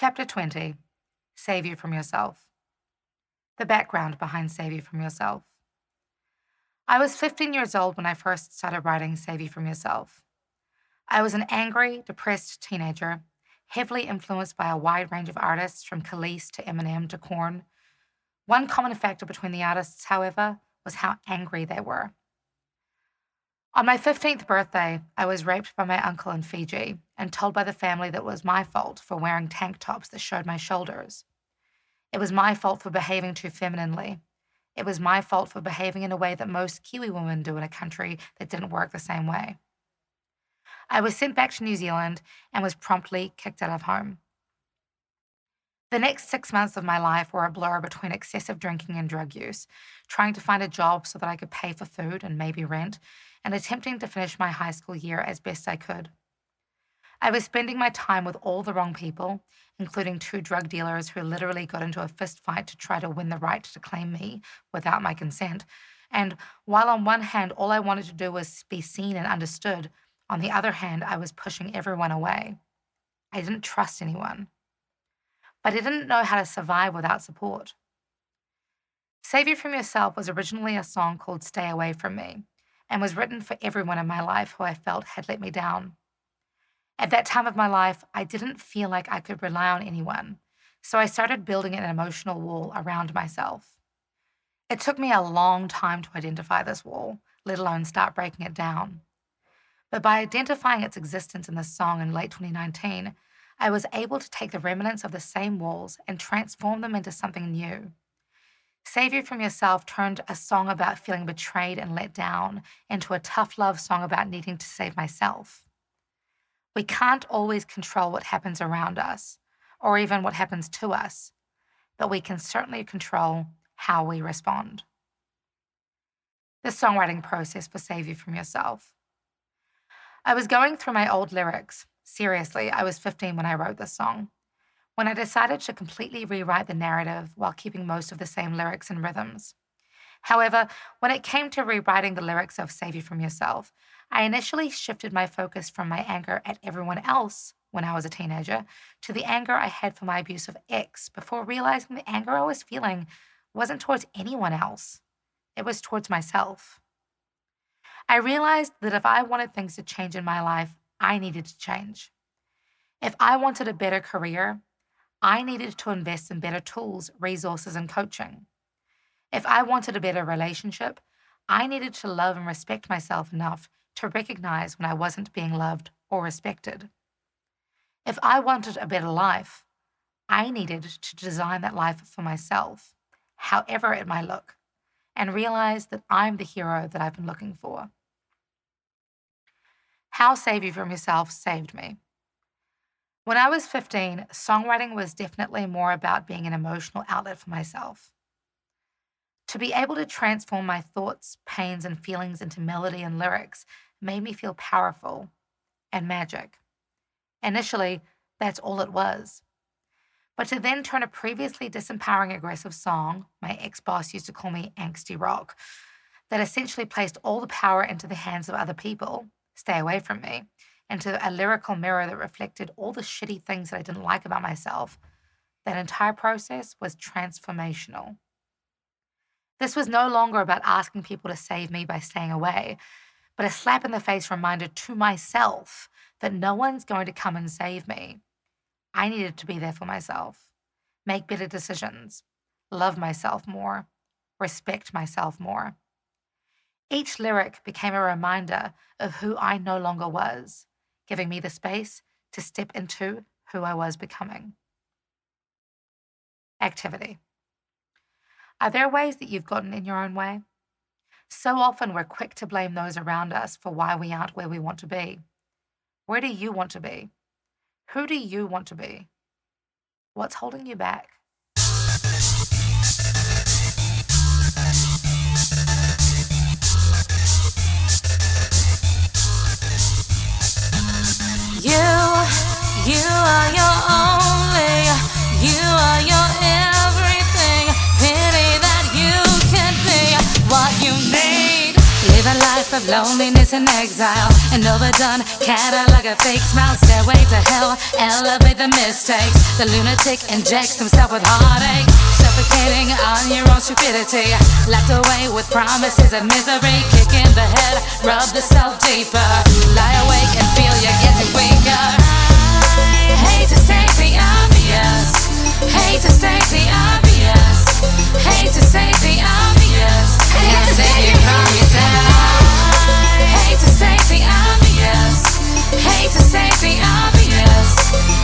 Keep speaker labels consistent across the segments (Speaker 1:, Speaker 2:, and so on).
Speaker 1: Chapter 20. Save You From Yourself. The background behind Save You From Yourself. I was 15 years old when I first started writing Save You From Yourself. I was an angry, depressed teenager, heavily influenced by a wide range of artists from Khalees to Eminem to Korn. One common factor between the artists, however, was how angry they were. On my 15th birthday, I was raped by my uncle in Fiji and told by the family that it was my fault for wearing tank tops that showed my shoulders. It was my fault for behaving too femininely. It was my fault for behaving in a way that most Kiwi women do in a country that didn't work the same way. I was sent back to New Zealand and was promptly kicked out of home. The next 6 months of my life were a blur between excessive drinking and drug use, trying to find a job so that I could pay for food and maybe rent, and attempting to finish my high school year as best I could. I was spending my time with all the wrong people, including 2 drug dealers who literally got into a fist fight to try to win the right to claim me without my consent. And while on one hand all I wanted to do was be seen and understood, on the other hand I was pushing everyone away. I didn't trust anyone. But I didn't know how to survive without support. Save You From Yourself was originally a song called Stay Away From Me, and was written for everyone in my life who I felt had let me down. At that time of my life, I didn't feel like I could rely on anyone, so I started building an emotional wall around myself. It took me a long time to identify this wall, let alone start breaking it down. But by identifying its existence in this song in late 2019, I was able to take the remnants of the same walls and transform them into something new. Save You From Yourself turned a song about feeling betrayed and let down into a tough love song about needing to save myself. We can't always control what happens around us, or even what happens to us, but we can certainly control how we respond. The songwriting process for Save You From Yourself. I was going through my old lyrics. Seriously, I was 15 when I wrote this song, when I decided to completely rewrite the narrative while keeping most of the same lyrics and rhythms. However, when it came to rewriting the lyrics of Save You From Yourself, I initially shifted my focus from my anger at everyone else when I was a teenager to the anger I had for my abusive ex before realizing the anger I was feeling wasn't towards anyone else. It was towards myself. I realized that if I wanted things to change in my life, I needed to change. If I wanted a better career, I needed to invest in better tools, resources, and coaching. If I wanted a better relationship, I needed to love and respect myself enough to recognize when I wasn't being loved or respected. If I wanted a better life, I needed to design that life for myself, however it might look, and realize that I'm the hero that I've been looking for. How Save You From Yourself saved me. When I was 15, songwriting was definitely more about being an emotional outlet for myself. To be able to transform my thoughts, pains, and feelings into melody and lyrics made me feel powerful and magic. Initially, that's all it was. But to then turn a previously disempowering aggressive song, my ex-boss used to call me angsty rock, that essentially placed all the power into the hands of other people, stay away from me, into a lyrical mirror that reflected all the shitty things that I didn't like about myself, that entire process was transformational. This was no longer about asking people to save me by staying away, but a slap in the face reminder to myself that no one's going to come and save me. I needed to be there for myself, make better decisions, love myself more, respect myself more. Each lyric became a reminder of who I no longer was, giving me the space to step into who I was becoming. Activity. Are there ways that you've gotten in your own way? So often we're quick to blame those around us for why we aren't where we want to be. Where do you want to be? Who do you want to be? What's holding you back?
Speaker 2: You are your only, you are your everything. Pity that you can't be what you need. Live a life taste of loneliness and exile. An overdone catalog a fake smile. Stairway to hell, elevate the mistakes. The lunatic injects himself with heartache, suffocating on your own stupidity. Locked away with promises of misery. Kick in the head, rub the self deeper. Lie awake and feel you're getting weaker. I hate to state the obvious. Hate to state the obvious. Hate to state the obvious. Can't save you from yourself. Hate to state the obvious. Hate to state the obvious.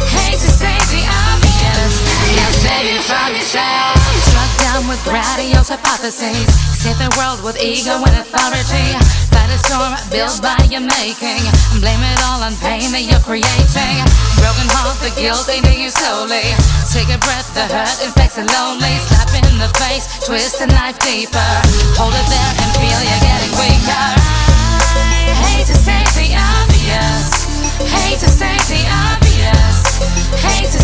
Speaker 2: Hate to state the obvious. Can't save you from yourself. Struck down with grandiose hypotheses. Save the world with ego and authority. Fight a storm built by your making. Blame it all on pain that you're creating. Broken heart, the guilt eating you slowly. Take a breath, the hurt infects the lonely. Slap in the face, twist the knife deeper. Hold it there and feel you're getting weaker. I hate to state the obvious. Hate to state the obvious. Hate to